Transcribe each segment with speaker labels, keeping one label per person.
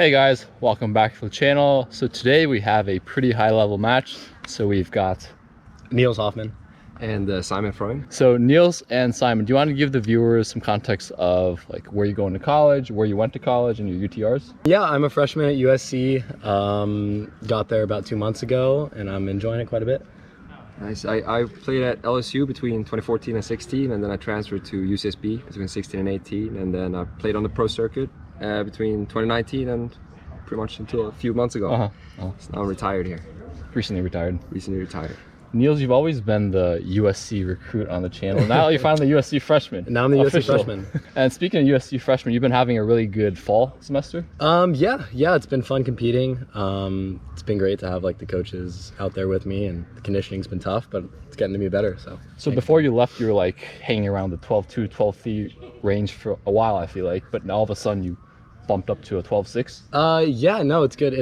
Speaker 1: Hey guys, welcome back to the channel. So today we have a pretty high level match. So we've got
Speaker 2: Niels Hoffman
Speaker 3: and Simon Freund.
Speaker 1: So Niels and Simon, do you want to give the viewers some context of like where you're going to college, where you went to college, and your UTRs?
Speaker 2: Yeah, I'm a freshman at USC. Got there about 2 months ago, and I'm enjoying it quite a bit.
Speaker 3: Nice. I played at LSU between 2014 and 16, and then I transferred to UCSB between 16 and 18, and then I played on the pro circuit between 2019 and pretty much until a few months ago. So now I'm retired here.
Speaker 1: Recently retired.
Speaker 3: Recently retired.
Speaker 1: Niels, you've always been the USC recruit on the channel. Now you're finally the USC freshman.
Speaker 2: Now I'm the USC freshman.
Speaker 1: And speaking of USC freshman, you've been having a really good fall semester?
Speaker 2: Yeah, it's been fun competing. It's been great to have like the coaches out there with me, and the conditioning's been tough, but it's getting to be better. So
Speaker 1: before you left, you were like hanging around the 12.2, 12.3 range for a while, I feel like, but now all of a sudden you bumped up to a 12.6?
Speaker 2: Yeah, no, it's good.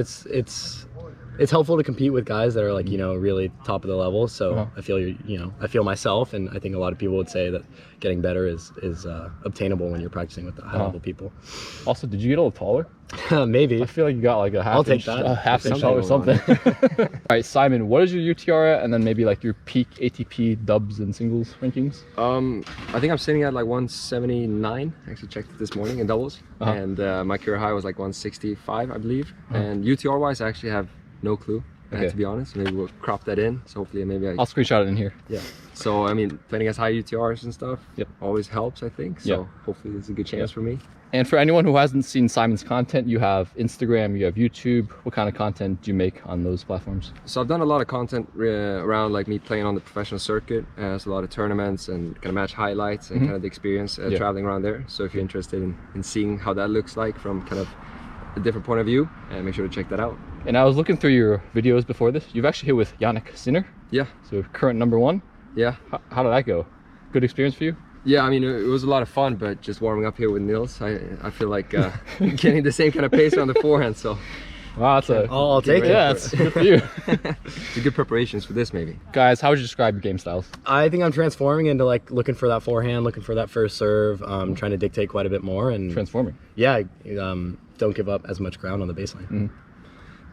Speaker 2: It's helpful to compete with guys that are like, really top of the level. So I feel I feel myself, and I think a lot of people would say that getting better is obtainable when you're practicing with the high level people.
Speaker 1: Also, did you get a little taller?
Speaker 2: Maybe.
Speaker 1: I feel like you got like a half
Speaker 2: I'll take
Speaker 1: inch,
Speaker 2: that.
Speaker 1: a half inch tall or something. All right, Simon, what is your UTR at, and then maybe like your peak ATP dubs and singles rankings?
Speaker 3: I think I'm sitting at like 179. I actually checked it this morning in doubles, and my career high was like 165, I believe. And UTR wise, I actually have no clue, to be honest. Maybe we'll crop that in, so hopefully I'll
Speaker 1: screenshot it in here.
Speaker 3: Yeah, so I mean, playing against high UTRs and stuff always helps, I think. So hopefully there's a good chance for me.
Speaker 1: And for anyone who hasn't seen Simon's content, you have Instagram, you have YouTube. What kind of content do you make on those platforms?
Speaker 3: So I've done a lot of content around like me playing on the professional circuit. So a lot of tournaments and kind of match highlights and kind of the experience traveling around there. So if you're interested in seeing how that looks like from kind of a different point of view, make sure to check that out.
Speaker 1: And I was looking through your videos before this. You've actually hit with Yannick Sinner.
Speaker 3: Yeah.
Speaker 1: So current #1.
Speaker 3: Yeah.
Speaker 1: How did that go? Good experience for you?
Speaker 3: Yeah, I mean, it was a lot of fun, but just warming up here with Niels, I feel like getting the same kind of pace on the forehand, so.
Speaker 1: Wow, that's
Speaker 2: I'll take it.
Speaker 1: Yeah, it's good for you.
Speaker 3: It's good preparations for this, maybe.
Speaker 1: Guys, how would you describe your game styles?
Speaker 2: I think I'm transforming into like looking for that forehand, looking for that first serve, trying to dictate quite a bit more. And
Speaker 1: transforming.
Speaker 2: Yeah, don't give up as much ground on the baseline.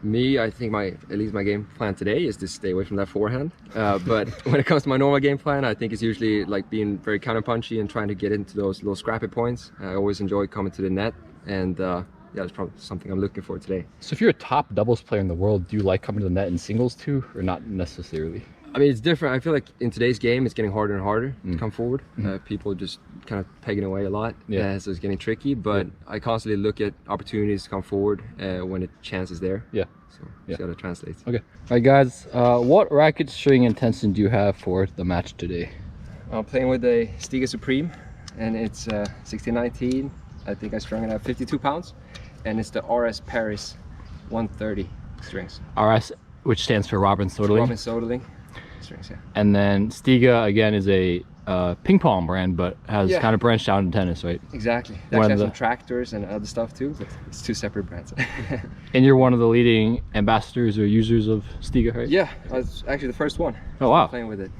Speaker 3: Me, I think at least my game plan today is to stay away from that forehand. But when it comes to my normal game plan, I think it's usually like being very counter-punchy and trying to get into those little scrappy points. I always enjoy coming to the net, and yeah, it's probably something I'm looking for today.
Speaker 1: So if you're a top doubles player in the world, do you like coming to the net in singles too, or not necessarily?
Speaker 3: I mean, it's different. I feel like in today's game, it's getting harder and harder to come forward. People just kind of pegging away a lot, so it's getting tricky. But I constantly look at opportunities to come forward when the chance is there.
Speaker 1: Yeah.
Speaker 3: So see how that translates.
Speaker 1: Okay. All right, guys. What racket string and tension do you have for the match today?
Speaker 3: I'm playing with a Stiga Supreme, and it's 1619. I think I strung it at 52 pounds, and it's the RS Paris 130 strings.
Speaker 1: RS, which stands for Robin Soderling.
Speaker 3: Robin Soderling. Strings, yeah.
Speaker 1: And then Stiga again is a ping pong brand, but has kind of branched out in tennis, right?
Speaker 3: Exactly. They actually have some tractors and other stuff too, but it's two separate brands.
Speaker 1: And you're one of the leading ambassadors or users of Stiga, right?
Speaker 3: Yeah, I was actually the first one.
Speaker 1: Oh wow!
Speaker 3: Playing with it,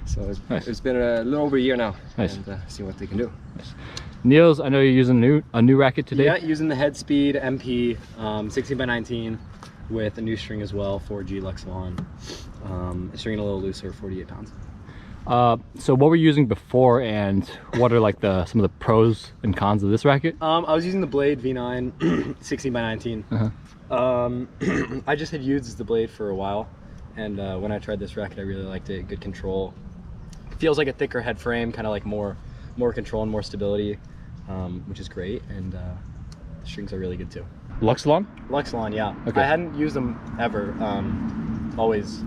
Speaker 3: so it's been a little over a year now.
Speaker 1: Nice.
Speaker 3: And see what they can do.
Speaker 1: Nice. Niels, I know you're using a new racket today.
Speaker 2: Yeah, using the Head Speed MP 16x19 with a new string as well, 4G Luxilon. String a little looser, 48 pounds.
Speaker 1: So what were you using before, and what are like some of the pros and cons of this racket?
Speaker 2: I was using the Blade V9 16x19. I just had used the Blade for a while, and when I tried this racket, I really liked it. Good control. It feels like a thicker head frame, kind of like more control and more stability, which is great. And the strings are really good too.
Speaker 1: Luxilon?
Speaker 2: Luxilon, yeah.
Speaker 1: Okay.
Speaker 2: I hadn't used them ever. Always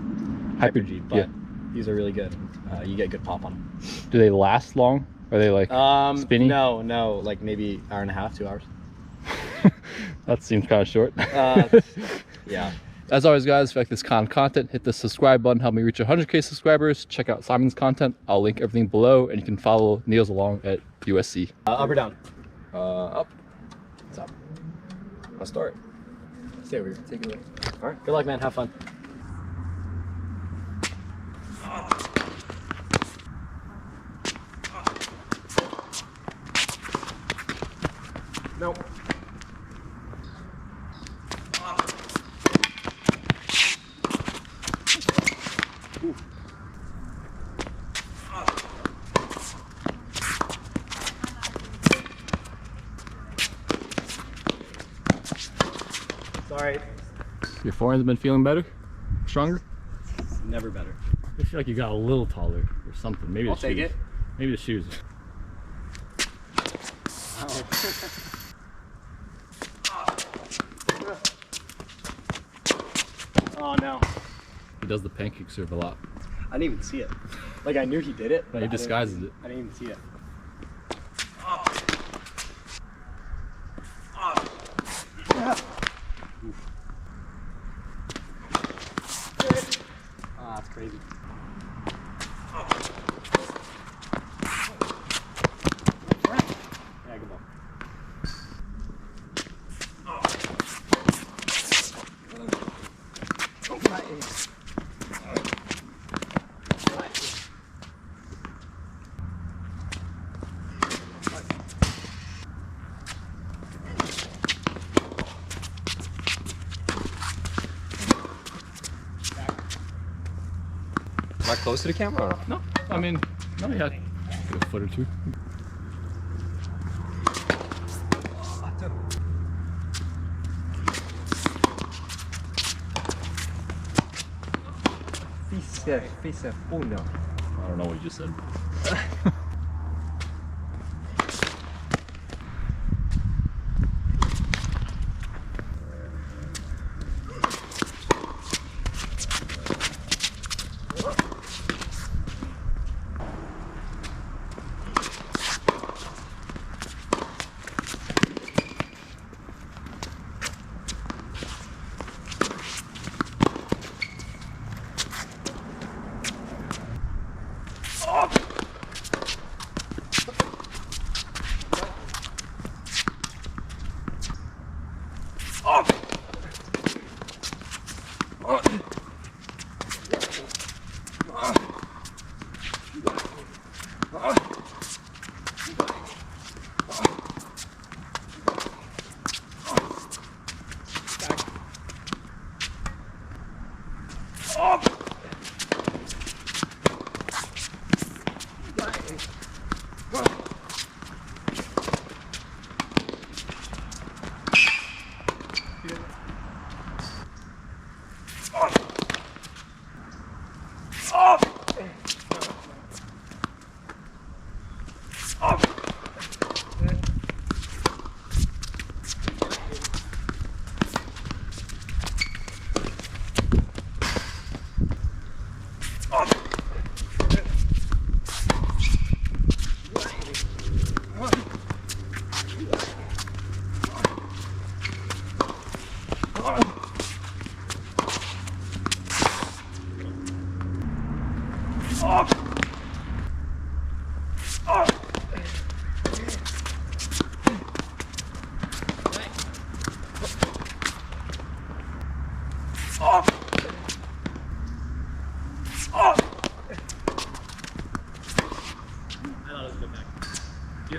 Speaker 2: Hyper-G, but these are really good. You get good pop on them.
Speaker 1: Do they last long? Are they like spinny?
Speaker 2: No, like maybe hour and a half, 2 hours.
Speaker 1: That seems kind of short.
Speaker 2: Yeah.
Speaker 1: As always, guys, if you like this kind of content, hit the subscribe button, help me reach 100K subscribers. Check out Simon's content. I'll link everything below, and you can follow Niels along at USC.
Speaker 2: Up or down?
Speaker 3: Up.
Speaker 2: It's up.
Speaker 3: I'll start.
Speaker 2: Stay over here.
Speaker 3: Take it away.
Speaker 2: All right. Good luck, man. Have fun.
Speaker 3: Nope.
Speaker 2: Sorry.
Speaker 1: Your forehand's been feeling better? Stronger?
Speaker 2: Never better.
Speaker 1: I feel like you got a little taller or something. Maybe
Speaker 2: I'll
Speaker 1: the
Speaker 2: take
Speaker 1: shoes.
Speaker 2: it.
Speaker 1: Maybe the shoes.
Speaker 2: Oh no.
Speaker 1: He does the pancake serve a lot.
Speaker 2: I didn't even see it. Like I knew he did it.
Speaker 1: No, he disguises it.
Speaker 2: I didn't even see it. Oh, that's crazy. Yeah, good ball.
Speaker 3: Am I close to the camera or not?
Speaker 1: No, I mean, no, yeah, a foot or two.
Speaker 3: Fisse uno.
Speaker 1: I don't know what you just said.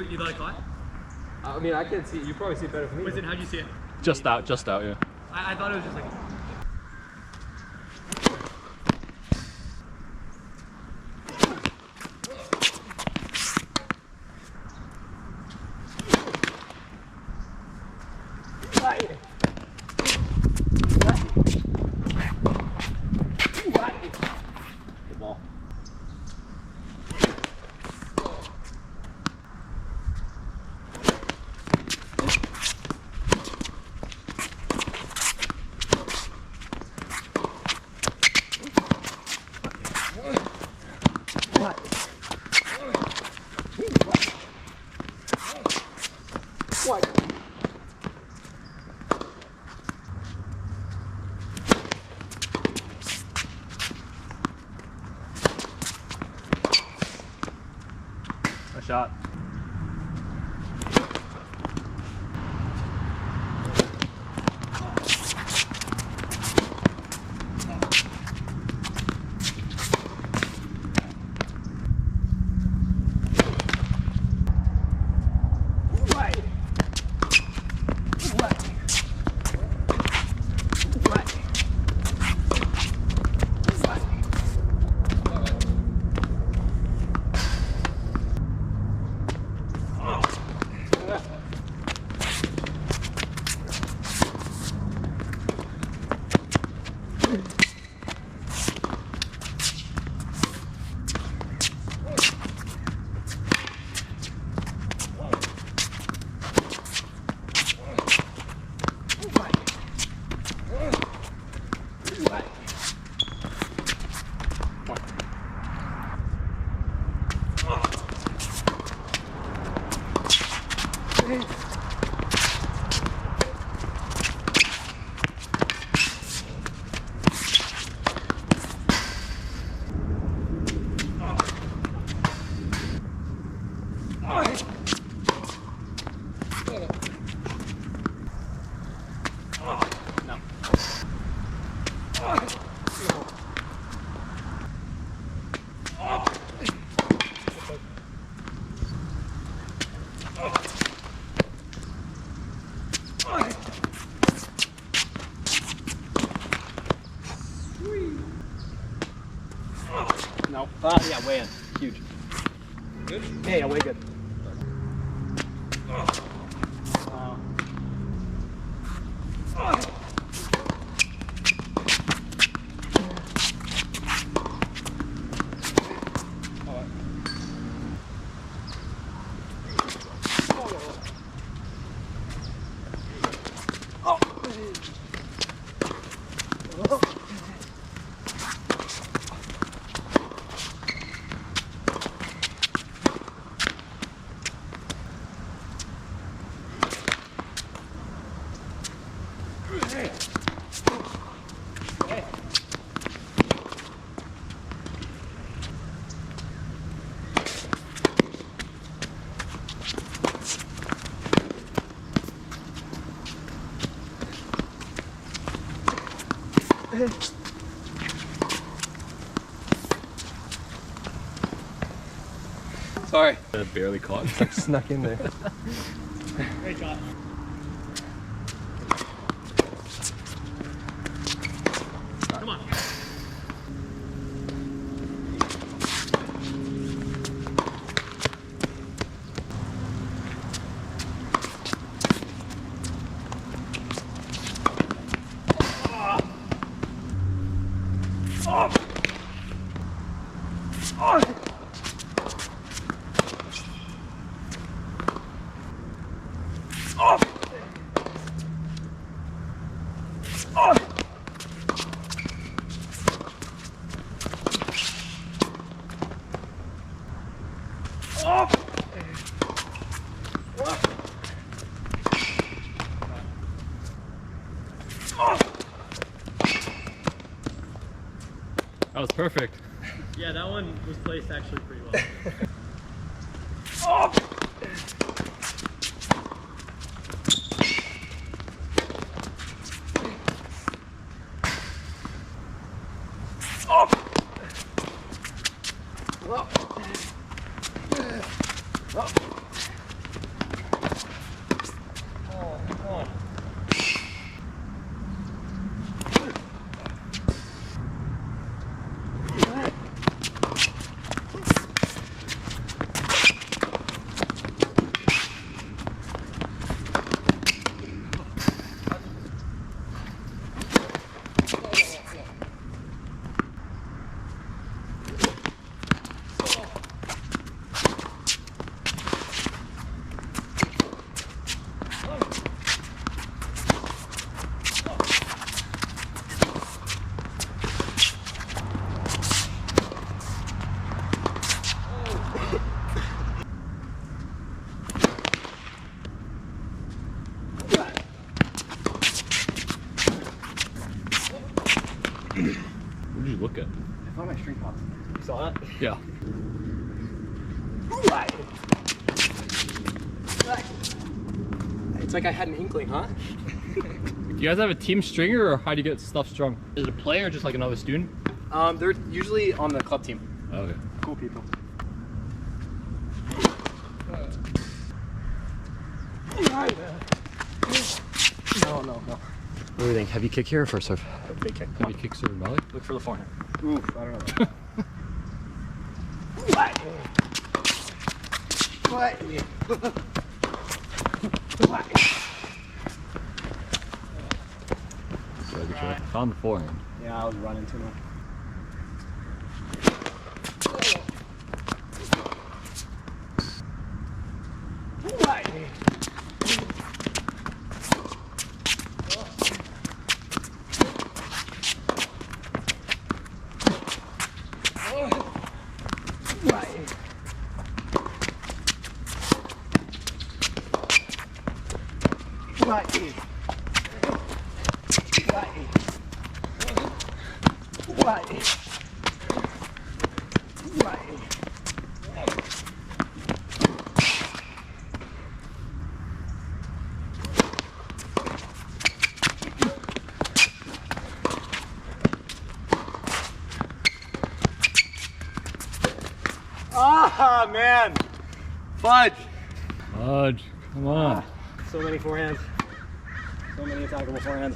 Speaker 2: You thought it caught?
Speaker 3: I mean, I can see. You probably see it better than me.
Speaker 2: Winston, how'd you see it?
Speaker 1: Just out, yeah.
Speaker 2: I thought it was just like. Good ball.
Speaker 1: A shot.
Speaker 2: Yeah, way in. Huge. Good? Yeah, way good.
Speaker 1: Sorry. I barely caught.
Speaker 3: Snuck in there.
Speaker 4: Great shot. Come on.
Speaker 1: That was perfect.
Speaker 4: Yeah, that one was placed actually pretty well.
Speaker 1: What did you look at?
Speaker 2: I found my string pop. You saw that?
Speaker 1: Yeah.
Speaker 2: It's like I had an inkling, huh?
Speaker 1: Do you guys have a team stringer, or how do you get stuff strung? Is it a player or just like another student?
Speaker 2: They're usually on the club team.
Speaker 1: Okay.
Speaker 2: Cool people. No.
Speaker 3: What do you think? Heavy kick here or first serve?
Speaker 2: Big kick.
Speaker 1: Maybe kick serve volley?
Speaker 2: Look for the forehand. Oof, I don't know.
Speaker 1: Found the forehand.
Speaker 2: Yeah, I was running too much. Ah, man. Fudge.
Speaker 1: Fudge, come on.
Speaker 2: So many forehands. So many attackable forehands.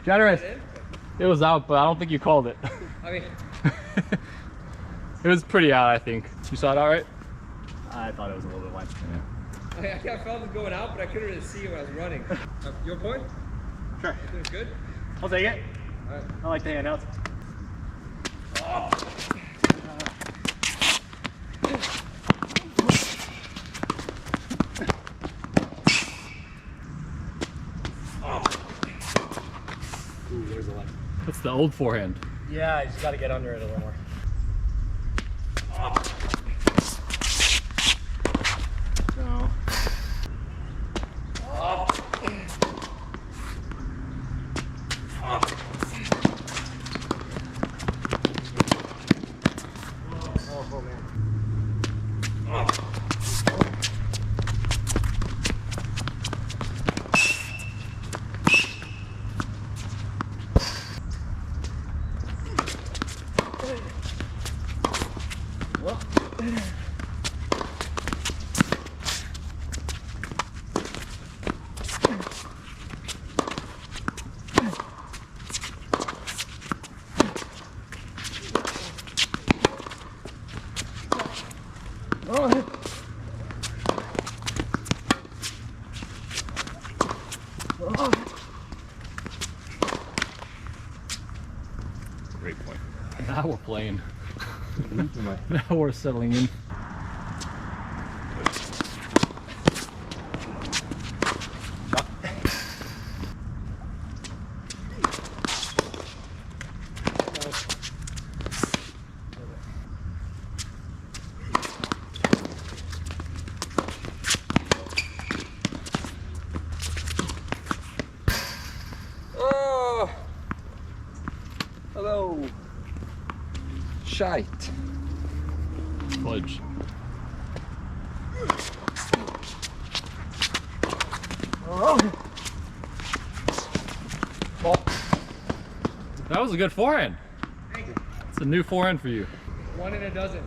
Speaker 1: Generous. It was out, but I don't think you called it.
Speaker 3: I mean,
Speaker 1: It was pretty out, I think. You saw it out, right?
Speaker 4: I thought it was a little bit wide.
Speaker 1: Yeah.
Speaker 3: I felt it going out, but I couldn't really see it when I was running. Your point?
Speaker 4: Sure.
Speaker 3: It was good?
Speaker 4: I'll take it.
Speaker 3: All right.
Speaker 4: I like the handouts.
Speaker 2: Ooh, there's a lot.
Speaker 1: That's the old forehand.
Speaker 4: Yeah, you just got to get under it a little more. No. Oh, man.
Speaker 1: Great point. Now we're playing. Now we're settling in.
Speaker 3: Oh! Hello. Shite.
Speaker 1: Fudge. That was a good forehand.
Speaker 3: Thank you.
Speaker 1: It's a new forehand for you.
Speaker 3: 1 in a dozen.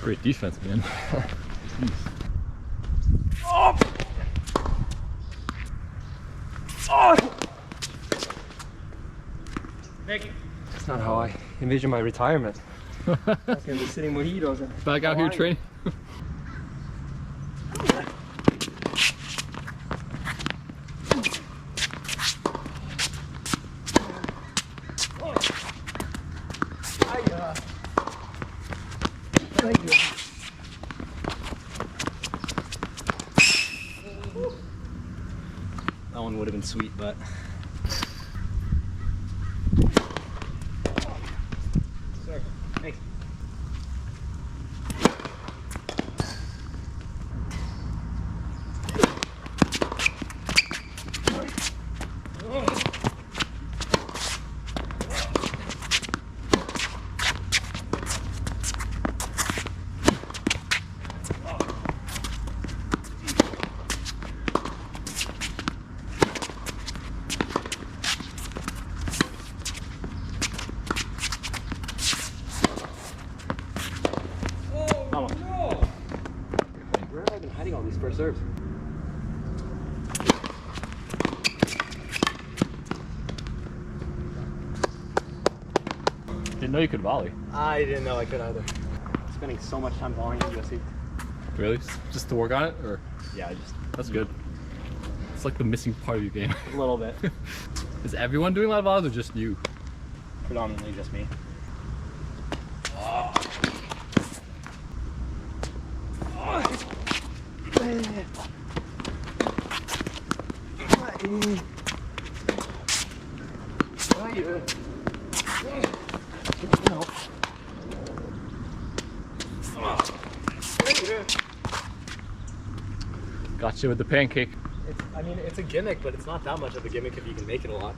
Speaker 1: Great defense, man.
Speaker 4: Nick.
Speaker 3: That's not how I envision my retirement. I was gonna be sitting mojitos and
Speaker 1: Back out here training.
Speaker 3: Thank you.
Speaker 2: That one would have been sweet, but
Speaker 3: Sir.
Speaker 2: thanks.
Speaker 3: Oh no! Where have I been hiding all these first serves?
Speaker 1: Didn't know you could volley.
Speaker 2: I didn't know I could either. Spending so much time volleying at USC.
Speaker 1: Really? Just to work on it, or
Speaker 2: Yeah, just
Speaker 1: that's good. It's like the missing part of your game.
Speaker 2: a little bit.
Speaker 1: Is everyone doing live volleys or just you?
Speaker 4: Predominantly just me.
Speaker 1: Got you with the pancake.
Speaker 4: I mean, it's a gimmick, but it's not that much of a gimmick if you can make it a lot.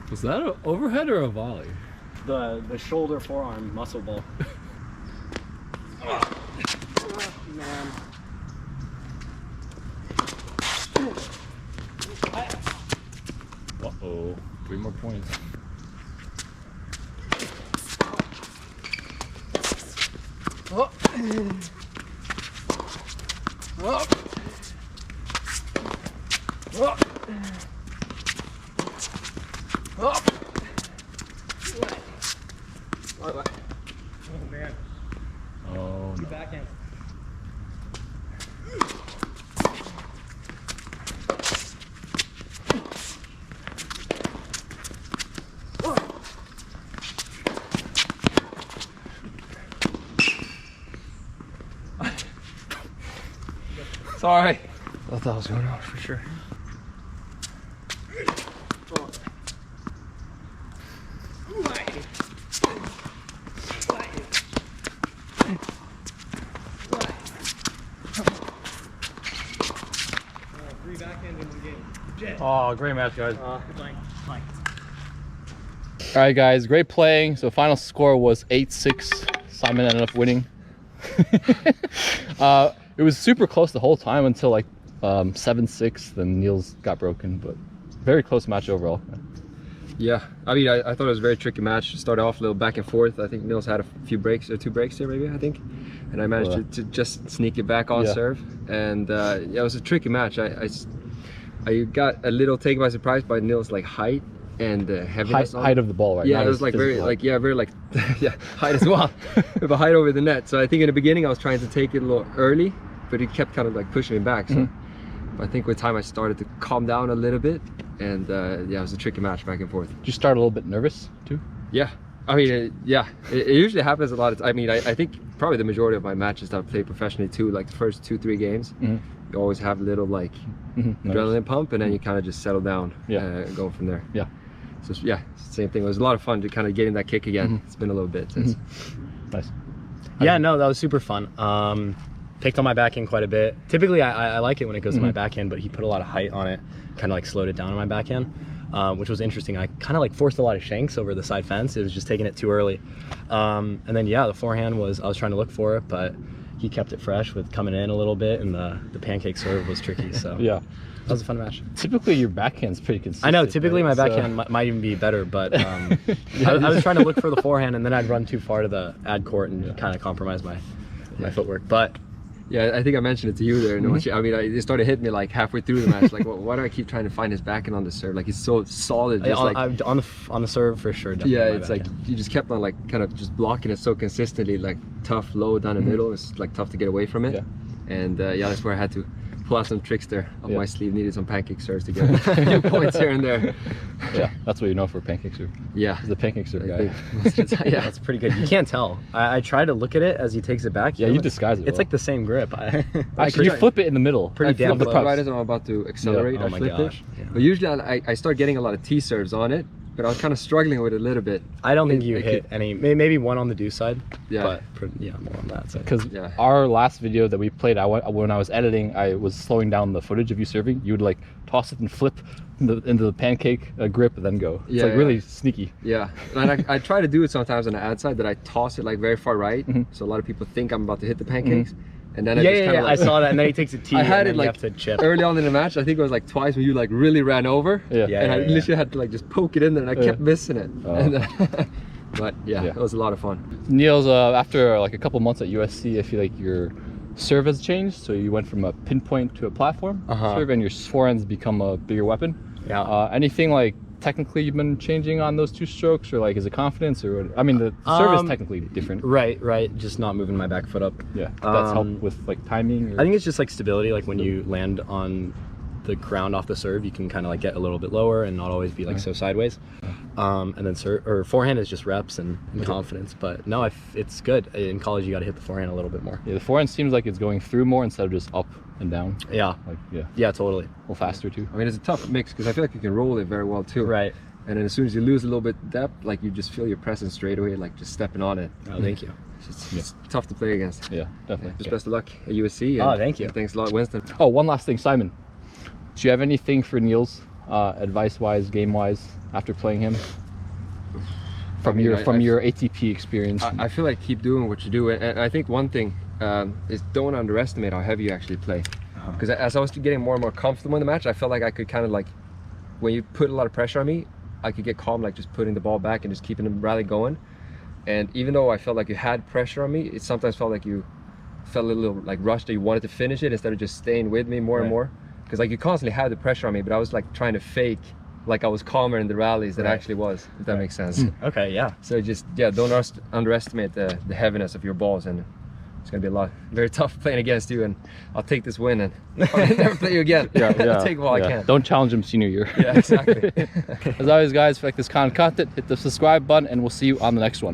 Speaker 1: Was that an overhead or a volley?
Speaker 4: The shoulder forearm muscle ball. Man.
Speaker 1: Uh-oh. 3 more points.
Speaker 3: Oh. Oh. Oh. Oh.
Speaker 4: Oh man.
Speaker 1: Oh, no.
Speaker 4: Backhand.
Speaker 3: Sorry. Thought that was going out for sure.
Speaker 4: Three backhand in one game.
Speaker 1: Oh, great match, guys.
Speaker 4: Blank.
Speaker 1: All right, guys, great playing. So final score was 8-6. Simon ended up winning. It was super close the whole time until like 7-6. Then Niels got broken, but very close match overall.
Speaker 3: Yeah, I mean, I thought it was a very tricky match. Started off a little back and forth. I think Niels had a few breaks, or 2 breaks there maybe, I think. And I managed to just sneak it back on serve. And yeah, it was a tricky match. I got a little taken by surprise by Niels' like height and heaviness.
Speaker 1: Height of the ball, right?
Speaker 3: Yeah, it was like very like yeah height as well. With a height over the net. So I think in the beginning I was trying to take it a little early, but he kept kind of like pushing me back. So I think with time I started to calm down a little bit, and yeah, it was a tricky match back and forth.
Speaker 1: Did you start a little bit nervous too?
Speaker 3: Yeah, I mean, it usually happens a lot. I mean, I think probably the majority of my matches that I play professionally too, like the first 2-3 games, you always have a little like adrenaline pump, and then you kind of just settle down and go from there.
Speaker 1: Yeah.
Speaker 3: So yeah, same thing. It was a lot of fun to kind of getting that kick again. It's been a little bit since.
Speaker 1: Nice.
Speaker 4: Yeah, no, that was super fun. Picked on my backhand quite a bit. Typically, I like it when it goes to my backhand, but he put a lot of height on it, kind of like slowed it down on my backhand, which was interesting. I kind of like forced a lot of shanks over the side fence. It was just taking it too early. And then yeah, the forehand I was trying to look for it, but he kept it fresh with coming in a little bit, and the pancake serve was tricky. So
Speaker 1: Yeah.
Speaker 4: that was a fun match.
Speaker 1: Typically your backhand's pretty consistent.
Speaker 4: I know, typically
Speaker 1: right?
Speaker 4: my backhand might even be better, but I was trying to look for the forehand, and then I'd run too far to the ad court and kind of compromise my footwork. But
Speaker 3: Yeah, I think I mentioned it to you there. I mean, it started hitting me like halfway through the match. Like, why do I keep trying to find his backhand on the serve? Like, he's so solid. Just
Speaker 4: on the serve for sure. Definitely
Speaker 3: yeah,
Speaker 4: my
Speaker 3: it's like
Speaker 4: backhand.
Speaker 3: you just kept on like kind of just blocking it so consistently, like tough, low down the middle. It's like tough to get away from it.
Speaker 1: Yeah.
Speaker 3: And yeah, that's where I had to pull out some tricks there up my sleeve. Needed some pancake serves to get a few points here and there.
Speaker 1: Yeah, that's what you know for pancake serve.
Speaker 3: Yeah,
Speaker 1: He's the pancake serve guy.
Speaker 4: Yeah, that's pretty good. You can't tell. I try to look at it as he takes it back.
Speaker 1: Yeah, you disguise it.
Speaker 4: It's like the same grip.
Speaker 1: Actually, you flip it in the middle.
Speaker 4: Pretty damn
Speaker 1: the
Speaker 4: close.
Speaker 1: props.
Speaker 3: Right as I'm about to accelerate,
Speaker 4: Oh
Speaker 3: I
Speaker 4: my
Speaker 3: flip
Speaker 4: gosh.
Speaker 3: it.
Speaker 4: Yeah.
Speaker 3: But usually I start getting a lot of T serves on it, but I was kind of struggling with it a little bit.
Speaker 4: I don't think you
Speaker 3: It
Speaker 4: hit
Speaker 3: could-
Speaker 4: any. Maybe one on the do side.
Speaker 3: Yeah.
Speaker 4: But yeah, more on that side.
Speaker 1: Because
Speaker 3: Yeah.
Speaker 1: our last video that we played, when I was editing, I was slowing down the footage of you serving. You would like toss it and flip into the pancake grip and then go. It's
Speaker 3: Yeah,
Speaker 1: like
Speaker 3: yeah.
Speaker 1: really sneaky.
Speaker 3: Yeah, and I try to do it sometimes on the ad side that I toss it like very far right, so a lot of people think I'm about to hit the pancakes, and then I just kind of
Speaker 4: I saw that, and then he takes a tee.
Speaker 3: I had
Speaker 4: and
Speaker 3: it
Speaker 4: then you
Speaker 3: like
Speaker 4: have to chip.
Speaker 3: early on in the match. I think it was like twice when you like really ran over,
Speaker 1: Yeah.
Speaker 4: Yeah,
Speaker 3: and I
Speaker 4: yeah.
Speaker 3: literally had to like just poke it in there, and I kept missing it.
Speaker 1: Oh.
Speaker 3: And, but yeah,
Speaker 1: Yeah.
Speaker 3: it was a lot of fun.
Speaker 1: Niels, after like a couple months at USC, I feel like your serve has changed. So you went from a pinpoint to a platform serve, and your forehand's become a bigger weapon.
Speaker 4: Yeah.
Speaker 1: Anything like technically you've been changing on those two strokes, or like is it confidence, or I mean the serve is technically different.
Speaker 4: Right. Just not moving my back foot up.
Speaker 1: Yeah, that's helped with like timing. Or...
Speaker 4: I think it's just like stability. Like when you land on the ground off the serve, you can kind of like get a little bit lower and not always be like so sideways. And then forehand is just reps and confidence. But no, it's good. In college, you got to hit the forehand a little bit more.
Speaker 1: Yeah, the forehand seems like it's going through more instead of just up and down.
Speaker 4: Yeah.
Speaker 1: Like yeah,
Speaker 4: Yeah, totally.
Speaker 1: a little faster too.
Speaker 3: I mean, it's a tough mix because I feel like you can roll it very well too.
Speaker 4: Right.
Speaker 3: And then as soon as you lose a little bit depth, like you just feel your presence straight away, like just stepping on it.
Speaker 4: Oh, thank you.
Speaker 3: It's tough to play against.
Speaker 1: Yeah, definitely.
Speaker 3: Just
Speaker 1: Yeah.
Speaker 3: best of luck at USC.
Speaker 4: Oh, thank you.
Speaker 3: Thanks a lot, Winston.
Speaker 1: Oh, one last thing, Simon. Do you have anything for Niels, advice-wise, game-wise, after playing him? From your ATP experience.
Speaker 3: I feel like keep doing what you do, and I think one thing is don't underestimate how heavy you actually play. Because as I was getting more and more comfortable in the match, I felt like I could kind of like, when you put a lot of pressure on me, I could get calm, like just putting the ball back and just keeping the rally going. And even though I felt like you had pressure on me, it sometimes felt like you felt a little like rushed, that you wanted to finish it instead of just staying with me more and more. Because like you constantly had the pressure on me, but I was like trying to fake like I was calmer in the rallies than I actually was, if that makes sense.
Speaker 4: Okay, yeah.
Speaker 3: So just, don't underestimate the heaviness of your balls, and it's gonna be very tough playing against you, and I'll take this win and I'll never play you again. I'll take all I can.
Speaker 1: Don't challenge him senior year.
Speaker 3: Yeah, exactly.
Speaker 1: As always, guys, if you like this kind of content, hit the subscribe button, and we'll see you on the next one.